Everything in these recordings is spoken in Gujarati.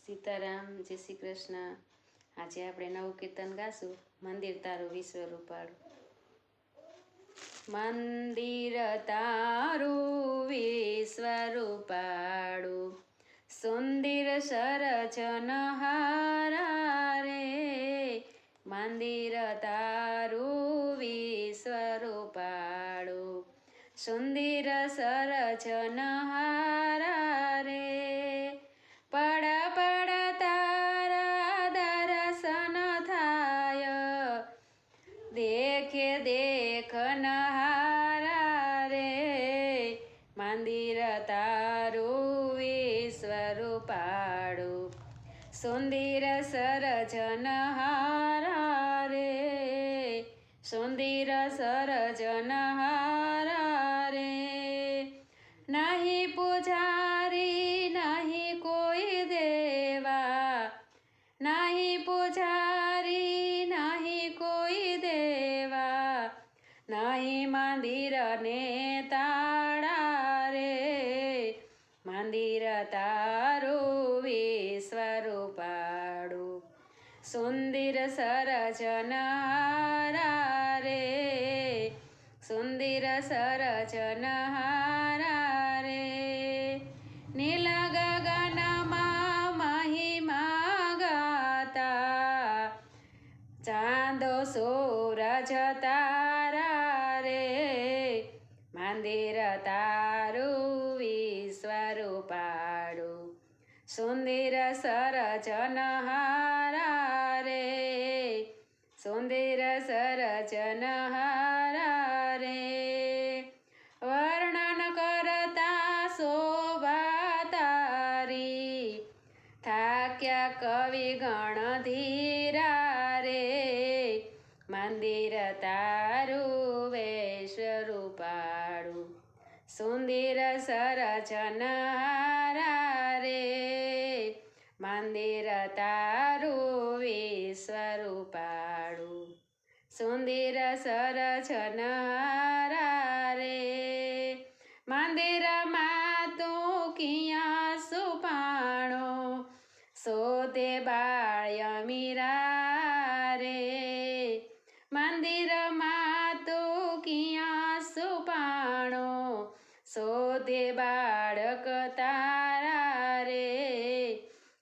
સીતારામ, જય શ્રી કૃષ્ણ। આજે આપણે નવું કીર્તન ગાશું, મંદિર તારું વિશ્વ રૂપાળું। મંદિર તારું વિશ્વ રૂપાળું, સુંદર સરજનહારા રે। મંદિર તારું વિશ્વ રૂપાળું, સુંદર સરજનહારા રે। પડ પડ તારા દર્શન થાય, દેખે દેખનહારા રે। મંદિર તારું વિશ્વ રૂપાળું, સુંદર સરજનહારા રે। સુંદર સરજનહારા રે। નહીં પૂજારી નહીં કોઈ દેવા, નહીં પૂજારી નહીં કોઈ દેવા, નહીં મંદિરને તાળા રે। મંદિર તારું વિશ્વ રૂપાળું, સુંદર સરજનહારા રે। સુંદર સરજનહારા રે। નીલ ગગનમાં મહિમા ગાતા, ચાંદો સૂરજ તારા રે। મંદિર તારું વિશ્વ રૂપાળું, સુંદર સરજનહારા રે। સુંદર સરજનહારા રે। વર્ણન કરતા શોભા તારી, થાક્યા કવિ ગણ ધીરા રે। મંદિર તારું વિશ્વ રૂપાળું, સુંદર સરજનહારા રે। મંદિર તારું વિશ્વ રૂપાળું, સુંદર સરજનહારા રે। મંદિરમાં તું કિયાં સુપાણો, શોધે બાળ્ય મીરા રે। મંદિરમાં તું કિયાં સુપાણો, શોધે બાળક તારા રે।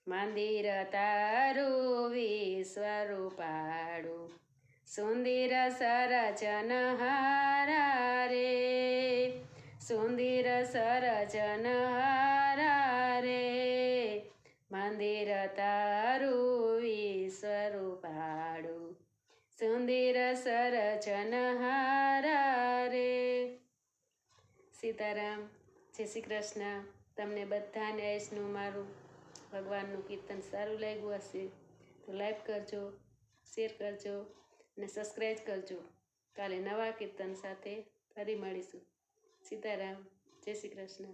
મંદિર તારું વિશ્વ રૂપાળું, સુંદર સરજનહારા રે। સુંદર સરજનહારા રે। મંદિર તારું વિશ્વ રૂપાળું, સુંદર સરજનહારા રે। સીતારામ, જય શ્રી કૃષ્ણ। તમને બધાને આઈસનું મારું ભગવાનનું કીર્તન સારું લાગ્યું હશે તો લાઈક કરજો, શેર કરજો અને સબસ્ક્રાઈબ કરજો। કાલે નવા કીર્તન સાથે ફરી મળીશું। સીતારામ, જય શ્રી કૃષ્ણ।